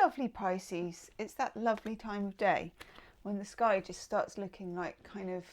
lovely, Pisces? It's that lovely time of day when the sky just starts looking like kind of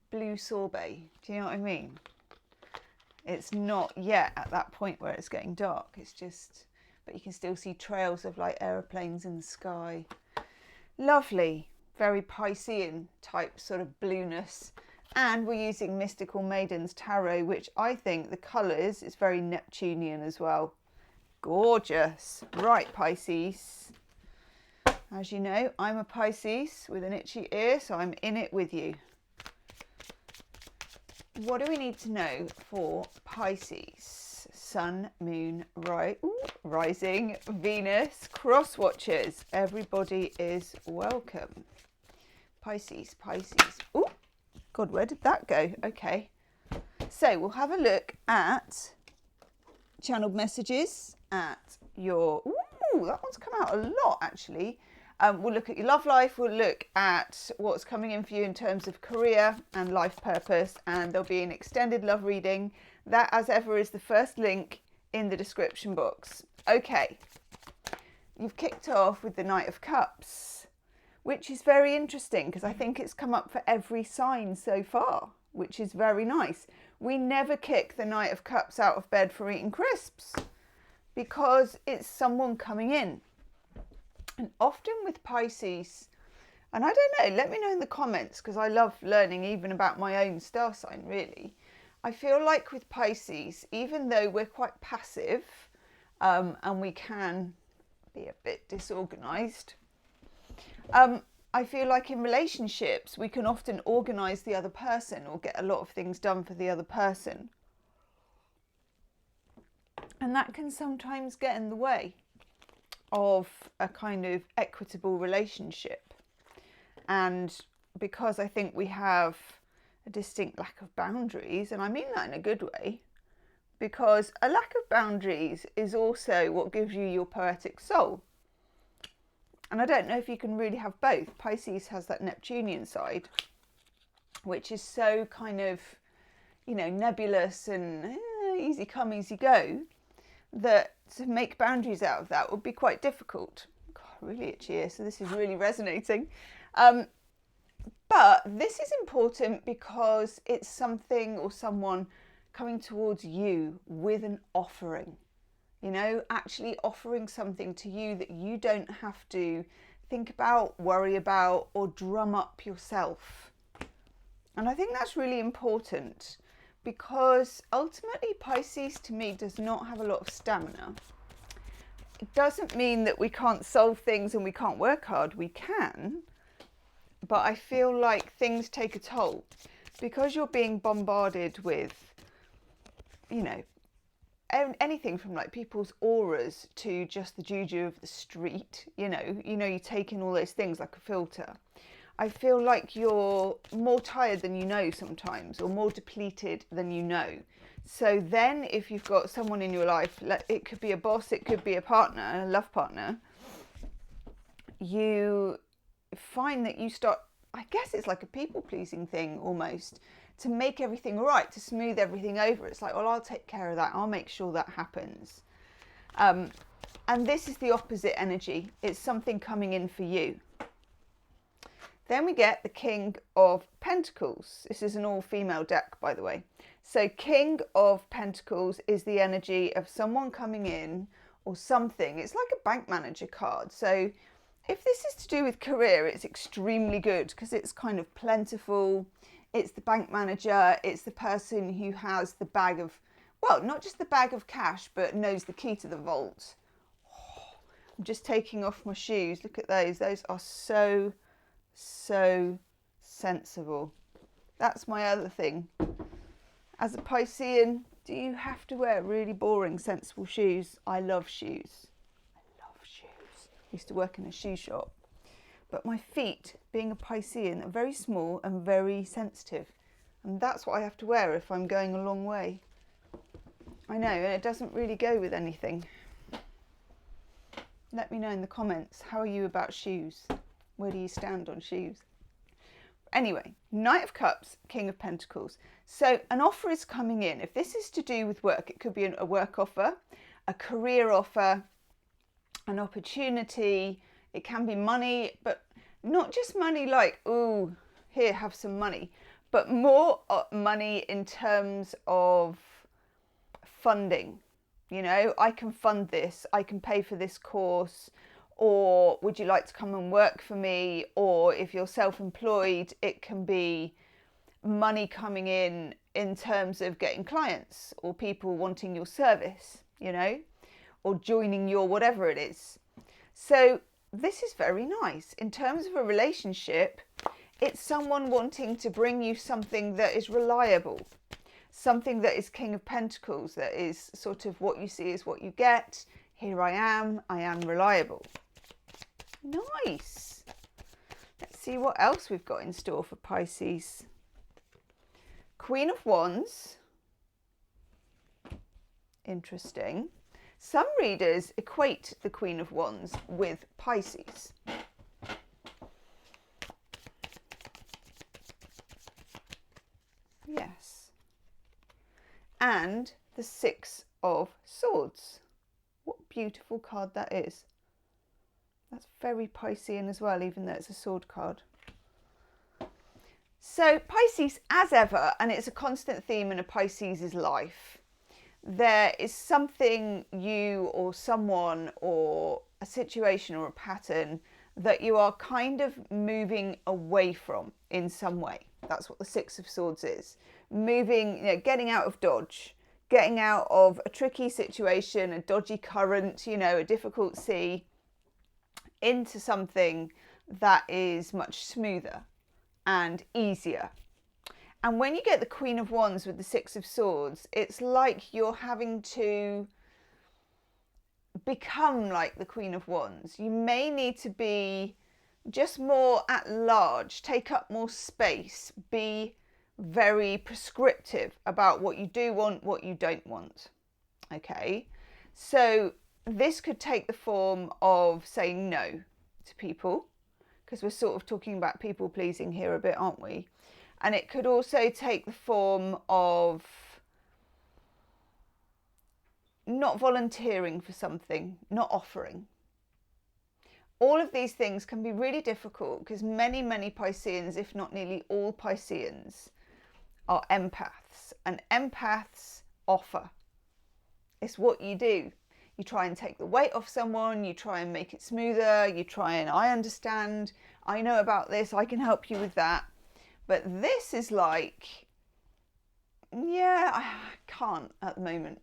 blue sorbet. Do you know what I mean? It's not yet at that point where it's getting dark. It's just, but you can still see trails of like aeroplanes in the sky. Lovely, very Piscean type sort of blueness. And we're using Mystical Maidens Tarot, which I think the colours is very Neptunian as well. Gorgeous. Right, Pisces. As you know, I'm a Pisces with an itchy ear, so I'm in it with you. What do we need to know for Pisces? Sun, Moon, Rising, Venus, cross watchers. Everybody is welcome. Pisces, Pisces. Oh, God, where did that go? Okay. So we'll have a look at channeled messages, at your... Ooh, that one's come out a lot, actually. We'll look at your love life. We'll look at what's coming in for you in terms of career and life purpose. And there'll be an extended love reading. That, as ever, is the first link in the description box. Okay. You've kicked off with the Knight of Cups, which is very interesting because I think it's come up for every sign so far, which is very nice. We never kick the Knight of Cups out of bed for eating crisps because it's someone coming in. And often with Pisces, and I don't know, let me know in the comments because I love learning even about my own star sign, really. I feel like with Pisces, even though we're quite passive and we can be a bit disorganised, I feel like in relationships, we can often organise the other person or get a lot of things done for the other person. And that can sometimes get in the way of a kind of equitable relationship. And because I think we have a distinct lack of boundaries, and I mean that in a good way, because a lack of boundaries is also what gives you your poetic soul. And I don't know if you can really have both. Pisces has that Neptunian side, which is so kind of, you know, nebulous and easy come, easy go, that to make boundaries out of that would be quite difficult. God, really itchy ear, so this is really resonating. But this is important because it's something or someone coming towards you with an offering. You know, actually offering something to you that you don't have to think about, worry about, or drum up yourself. And I think that's really important because ultimately Pisces to me does not have a lot of stamina. It doesn't mean that we can't solve things and we can't work hard. We can. But I feel like things take a toll because you're being bombarded with, you know, anything from like people's auras to just the juju of the street. You know, you take in all those things like a filter. I feel like you're more tired than you know sometimes, or more depleted than you know. So then if you've got someone in your life, it could be a boss, it could be a partner, a love partner, you find that you start, I guess it's like a people-pleasing thing almost, to make everything right, to smooth everything over. It's like, well, I'll take care of that. I'll make sure that happens. And this is the opposite energy. It's something coming in for you. Then we get the King of Pentacles. This is an all-female deck, by the way. So King of Pentacles is the energy of someone coming in or something. It's like a bank manager card. So if this is to do with career, it's extremely good because it's kind of plentiful. It's the bank manager. It's the person who has the bag of, well, not just the bag of cash, but knows the key to the vault. Oh, I'm just taking off my shoes. Look at those. Those are so sensible. That's my other thing. As a Piscean, do you have to wear really boring, sensible shoes? I love shoes. I love shoes. I used to work in a shoe shop. But my feet, being a Piscean, are very small and very sensitive. And that's what I have to wear if I'm going a long way. I know, and it doesn't really go with anything. Let me know in the comments, how are you about shoes? Where do you stand on shoes? Anyway, Knight of Cups, King of Pentacles. So an offer is coming in. If this is to do with work, it could be a work offer, a career offer, an opportunity. It can be money, but not just money like, ooh, here, have some money, but more money in terms of funding. You know, I can fund this, I can pay for this course, or would you like to come and work for me? Or if you're self-employed, it can be money coming in terms of getting clients or people wanting your service, you know, or joining your whatever it is. So this is very nice. In terms of a relationship, it's someone wanting to bring you something that is reliable, something that is King of Pentacles, that is sort of what you see is what you get. Here I am reliable. Nice. Let's see what else we've got in store for Pisces. Queen of Wands. Interesting. Some readers equate the Queen of Wands with Pisces. Yes. And the Six of Swords. What a beautiful card that is. That's very Piscean as well, even though it's a sword card. So Pisces, as ever, and it's a constant theme in a Pisces' life, there is something you or someone or a situation or a pattern that you are kind of moving away from in some way. That's what the Six of Swords is. Moving, you know, getting out of dodge, getting out of a tricky situation, a dodgy current, you know, a difficult sea, into something that is much smoother and easier. And when you get the Queen of Wands with the Six of Swords, it's like you're having to become like the Queen of Wands. You may need to be just more at large, take up more space, be very prescriptive about what you do want, what you don't want. Okay, so this could take the form of saying no to people, because we're sort of talking about people pleasing here a bit, aren't we? And it could also take the form of not volunteering for something, not offering. All of these things can be really difficult because many Pisceans, if not nearly all Pisceans, are empaths. And empaths offer. It's what you do. You try and take the weight off someone, you try and make it smoother, you try and, I understand, I know about this, I can help you with that. But this is like, yeah, I can't at the moment.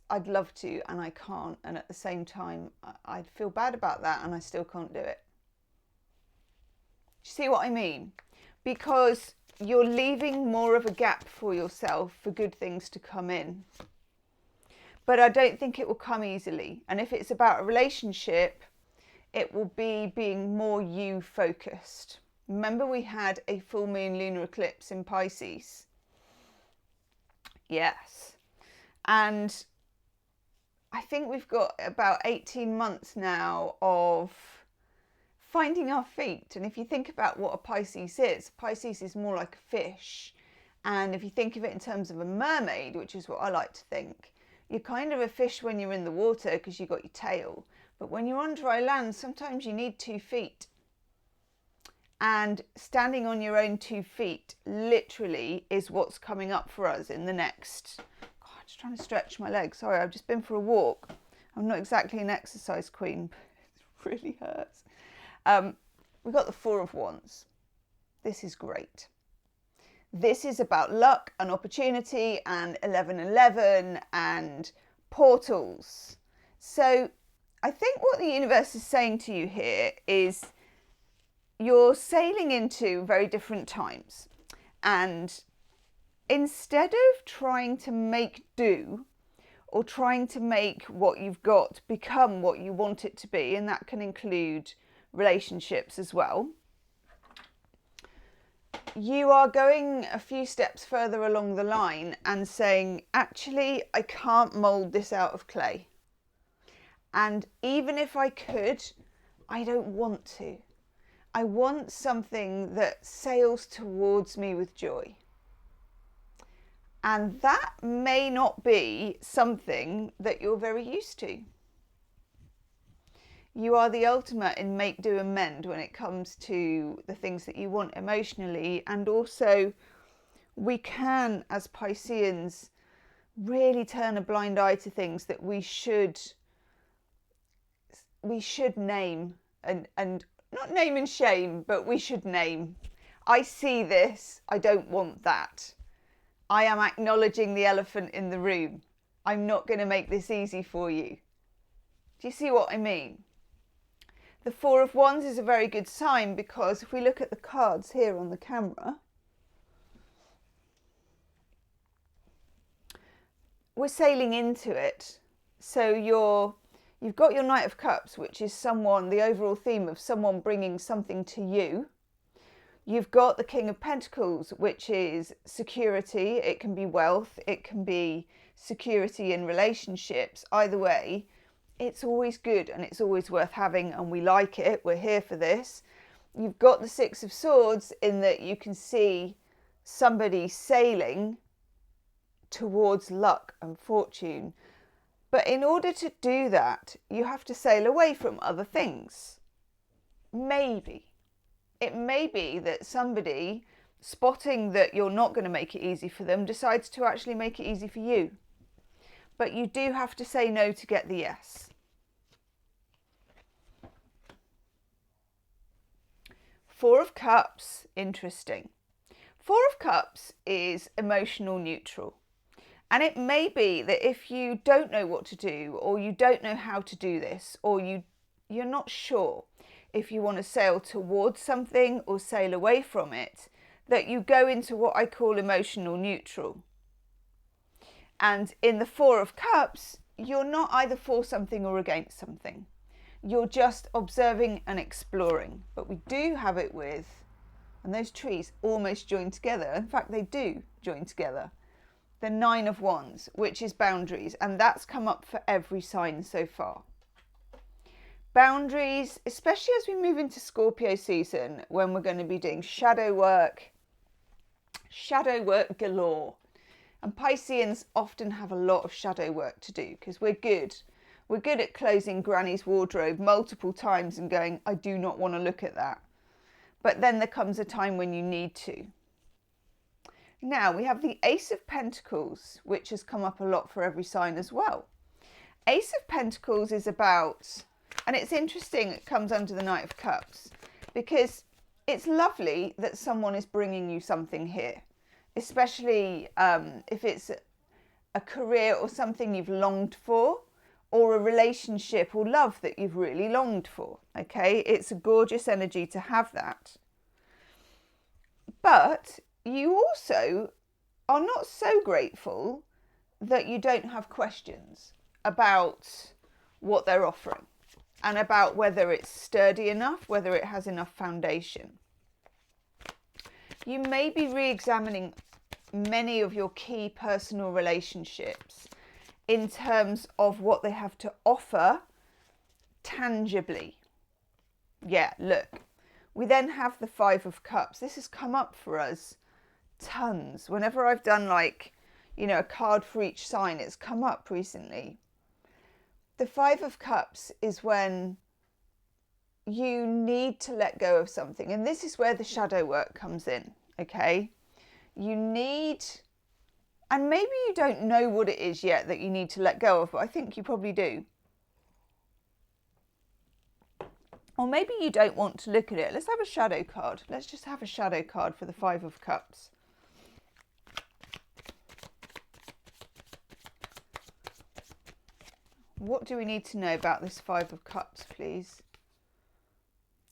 I'd love to and I can't. And at the same time, I'd feel bad about that and I still can't do it. Do you see what I mean? Because you're leaving more of a gap for yourself for good things to come in. But I don't think it will come easily. And if it's about a relationship, it will be being more you focused. Remember we had a full moon lunar eclipse in Pisces? Yes. And I think we've got about 18 months now of finding our feet. And if you think about what a Pisces is more like a fish. And if you think of it in terms of a mermaid, which is what I like to think, you're kind of a fish when you're in the water because you've got your tail. But when you're on dry land, sometimes you need 2 feet. And standing on your own 2 feet literally is what's coming up for us in the next... God, I'm just trying to stretch my legs. Sorry, I've just been for a walk. I'm not exactly an exercise queen, but it really hurts. We've got the Four of Wands. This is great. This is about luck and opportunity and 1111 and portals. So I think what the universe is saying to you here is you're sailing into very different times. And instead of trying to make do or trying to make what you've got become what you want it to be, and that can include relationships as well, you are going a few steps further along the line and saying, actually, I can't mould this out of clay. And even if I could, I don't want to. I want something that sails towards me with joy. And that may not be something that you're very used to. You are the ultimate in make, do and mend when it comes to the things that you want emotionally. And also we can, as Pisceans, really turn a blind eye to things that we should name and not name and shame, but we should name. I see this, I don't want that. I am acknowledging the elephant in the room. I'm not going to make this easy for you. Do you see what I mean? The Four of Wands is a very good sign, because if we look at the cards here on the camera, we're sailing into it. So you've got your Knight of Cups, which is someone, the overall theme of someone bringing something to you. You've got the King of Pentacles, which is security. It can be wealth. It can be security in relationships. Either way, it's always good and it's always worth having, and we like it. We're here for this. You've got the Six of Swords, in that you can see somebody sailing towards luck and fortune. But in order to do that, you have to sail away from other things. Maybe. It may be that somebody, spotting that you're not going to make it easy for them, decides to actually make it easy for you. But you do have to say no to get the yes. Four of Cups, interesting. Four of Cups is emotional neutral. And it may be that if you don't know what to do, or you don't know how to do this, or you're not sure if you want to sail towards something or sail away from it, that you go into what I call emotional neutral. And in the Four of Cups, you're not either for something or against something. You're just observing and exploring. But we do have it with, and those trees almost join together. In fact, they do join together. The Nine of Wands, which is boundaries. And that's come up for every sign so far. Boundaries, especially as we move into Scorpio season, when we're going to be doing shadow work galore. And Pisceans often have a lot of shadow work to do, because we're good at closing Granny's wardrobe multiple times and going, I do not want to look at that. But then there comes a time when you need to. Now we have the Ace of Pentacles, which has come up a lot for every sign as well. Ace of Pentacles is about, and it's interesting, it comes under the Knight of Cups, because it's lovely that someone is bringing you something here, especially if it's a career or something you've longed for, or a relationship or love that you've really longed for. Okay, it's a gorgeous energy to have that. But you also are not so grateful that you don't have questions about what they're offering, and about whether it's sturdy enough, whether it has enough foundation. You may be re-examining many of your key personal relationships in terms of what they have to offer tangibly. Yeah, look. We then have the Five of Cups. This has come up for us tons. Whenever I've done, like, you know, a card for each sign, it's come up recently. The Five of Cups is when you need to let go of something. And this is where the shadow work comes in, okay? You need, and maybe you don't know what it is yet that you need to let go of, but I think you probably do. Or maybe you don't want to look at it. Let's have a shadow card. Let's just have a shadow card for the Five of Cups. What do we need to know about this Five of Cups, please?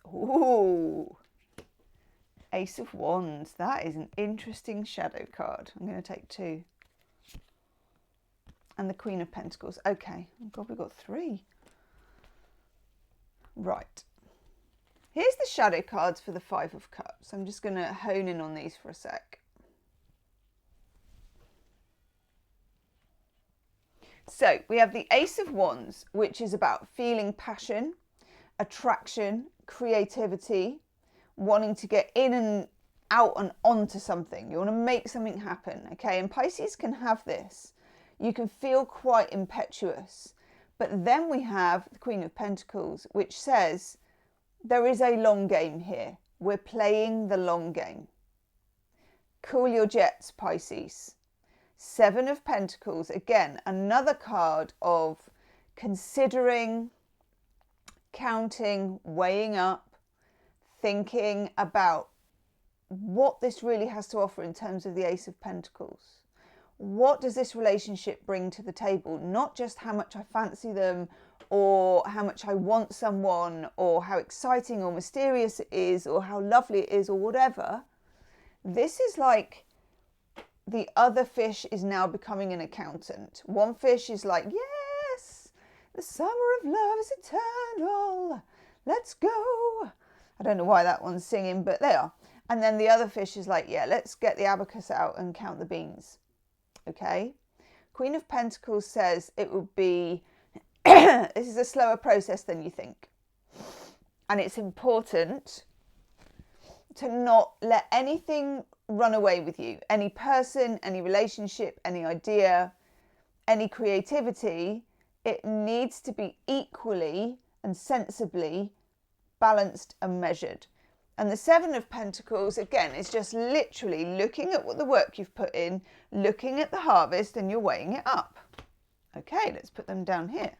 Ooh, Ace of Wands. That is an interesting shadow card. I'm going to take two. And the Queen of Pentacles. Okay. Oh God, we've got three. Right. Here's the shadow cards for the Five of Cups. I'm just going to hone in on these for a sec. So we have the Ace of Wands, which is about feeling passion, attraction, creativity, wanting to get in and out and onto something. You want to make something happen, okay? And Pisces can have this. You can feel quite impetuous, But then we have the Queen of Pentacles, which says there is a long game here. We're playing the long game. Cool your jets, Pisces. Seven of Pentacles, again, another card of considering, counting, weighing up, thinking about what this really has to offer in terms of the Ace of Pentacles. What does this relationship bring to the table? Not just how much I fancy them or how much I want someone or how exciting or mysterious it is or how lovely it is or whatever. This is like the other fish is now becoming an accountant. One fish is like, yes, the summer of love is eternal. Let's go. I don't know why that one's singing, but they are. And then the other fish is like, yeah, let's get the abacus out and count the beans. Okay. Queen of Pentacles says it will be, this is a slower process than you think. And it's important to not let anything run away with you. Any person, any relationship, any idea, any creativity, it needs to be equally and sensibly balanced and measured. And the Seven of Pentacles, again, is just literally looking at what the work you've put in, looking at the harvest, and you're weighing it up. Okay, let's put them down here.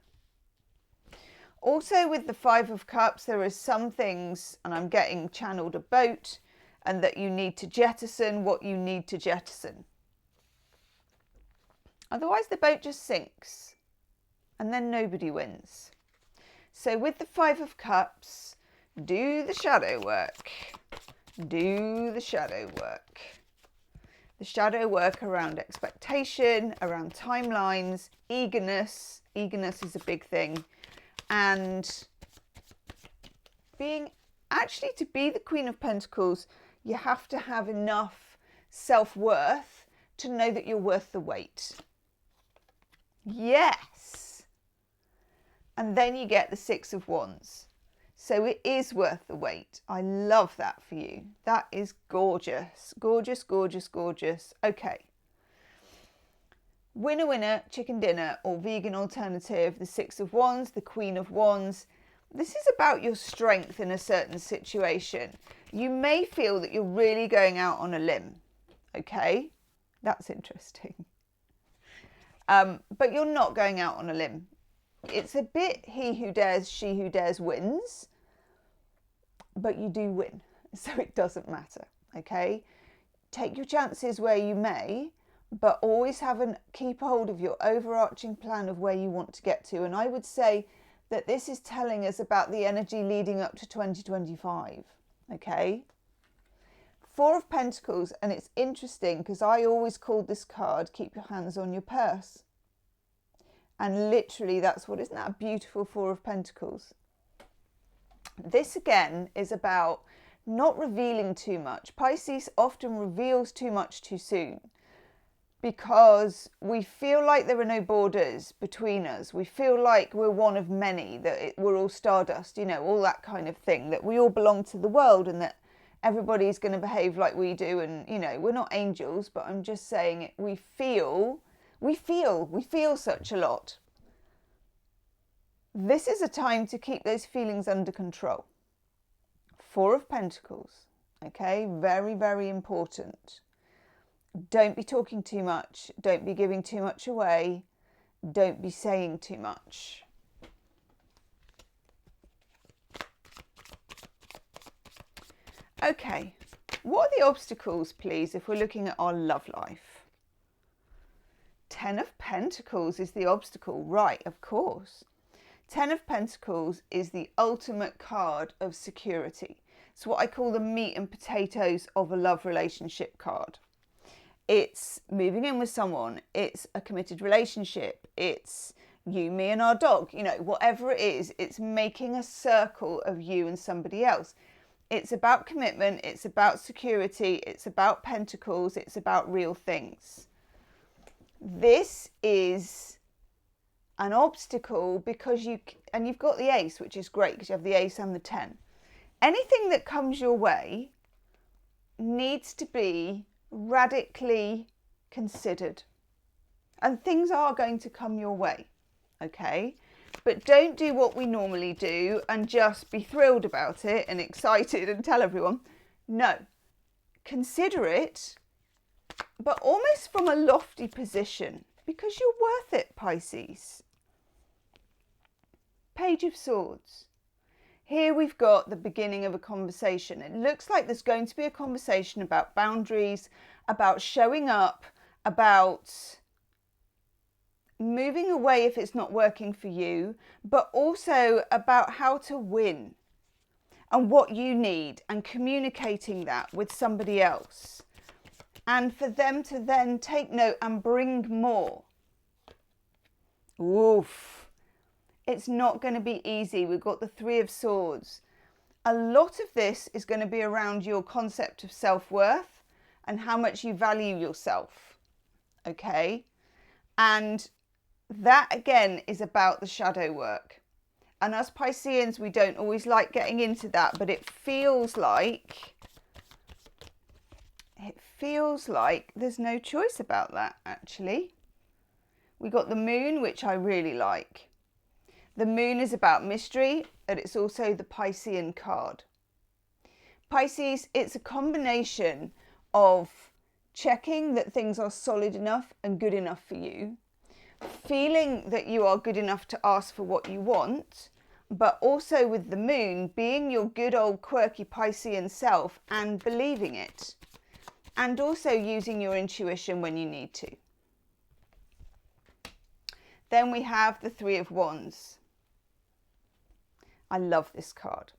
Also with the Five of Cups, there are some things, and I'm getting channeled a boat, and that you need to jettison what you need to jettison. Otherwise the boat just sinks, and then nobody wins. So with the Five of Cups, do the shadow work. Do the shadow work. The shadow work around expectation, around timelines, eagerness. Eagerness is a big thing. And being, actually to be the Queen of Pentacles, you have to have enough self-worth to know that you're worth the wait. Yes. And then you get the Six of Wands. So it is worth the wait. I love that for you. That is gorgeous. Gorgeous, gorgeous, gorgeous. Okay. Winner, winner, chicken dinner or vegan alternative. The Six of Wands, the Queen of Wands. This is about your strength in a certain situation. You may feel that you're really going out on a limb. Okay. That's interesting. But you're not going out on a limb. It's a bit he who dares, she who dares wins. But you do win, so it doesn't matter, okay? Take your chances where you may, but always keep hold of your overarching plan of where you want to get to. And I would say that this is telling us about the energy leading up to 2025, okay? Four of Pentacles, and it's interesting because I always called this card, keep your hands on your purse. And literally that's what, isn't that a beautiful Four of Pentacles? This again is about not revealing too much. Pisces often reveals too much too soon because we feel like there are no borders between us. We feel like we're one of many, that we're all stardust, you know, all that kind of thing, that we all belong to the world and that everybody's going to behave like we do. And, you know, we're not angels, but I'm just saying we feel such a lot. This is a time to keep those feelings under control. Four of Pentacles, okay? Very, very important. Don't be talking too much. Don't be giving too much away. Don't be saying too much. Okay, what are the obstacles, please, if we're looking at our love life? Ten of Pentacles is the obstacle, right, of course. Ten of Pentacles is the ultimate card of security. It's what I call the meat and potatoes of a love relationship card. It's moving in with someone. It's a committed relationship. It's you, me and our dog. You know, whatever it is, it's making a circle of you and somebody else. It's about commitment. It's about security. It's about pentacles. It's about real things. This is an obstacle because you've got the ace, which is great because you have the ace and the 10. Anything that comes your way needs to be radically considered, and things are going to come your way, okay? But don't do what we normally do and just be thrilled about it and excited and tell everyone. No, consider it, but almost from a lofty position, because you're worth it, Pisces. Page of Swords. Here we've got the beginning of a conversation. It looks like there's going to be a conversation about boundaries, about showing up, about moving away if it's not working for you, but also about how to win and what you need, and communicating that with somebody else. And for them to then take note and bring more. Oof. It's not going to be easy. We've got the Three of Swords. A lot of this is going to be around your concept of self-worth and how much you value yourself. Okay? And that again is about the shadow work. And us Pisceans, we don't always like getting into that, but it feels like there's no choice about that, actually. We got the Moon, which I really like. The Moon is about mystery, and it's also the Piscean card. Pisces, it's a combination of checking that things are solid enough and good enough for you, feeling that you are good enough to ask for what you want, but also with the Moon being your good old quirky Piscean self and believing it, and also using your intuition when you need to. Then we have the Three of Wands. I love this card.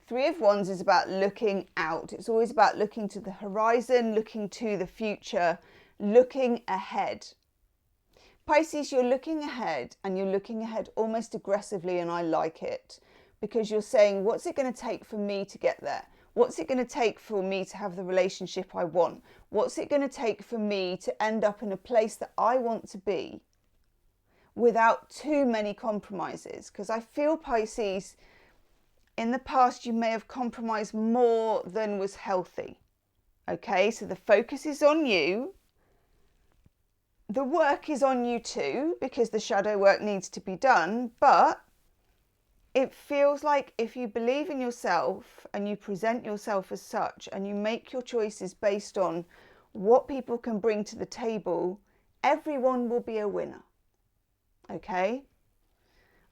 Three of Wands is about looking out. It's always about looking to the horizon, looking to the future, looking ahead. Pisces, you're looking ahead, and you're looking ahead almost aggressively, and I like it, because you're saying, what's it going to take for me to get there? What's it going to take for me to have the relationship I want? What's it going to take for me to end up in a place that I want to be without too many compromises? Because I feel, Pisces, in the past you may have compromised more than was healthy. Okay, so the focus is on you. The work is on you too, because the shadow work needs to be done, but it feels like if you believe in yourself and you present yourself as such and you make your choices based on what people can bring to the table, everyone will be a winner. Okay?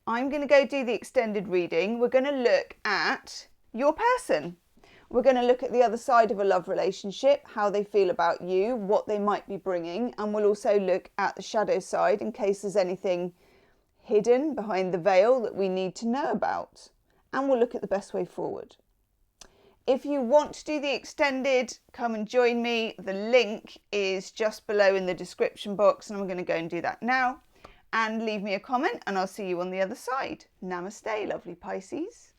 I'm going to go do the extended reading. We're going to look at your person. We're going to look at the other side of a love relationship, how they feel about you, what they might be bringing, and we'll also look at the shadow side in case there's anything hidden behind the veil that we need to know about. And we'll look at the best way forward. If you want to do the extended, come and join me. The link is just below in the description box, and I'm going to go and do that now. And leave me a comment, and I'll see you on the other side. Namaste, lovely Pisces.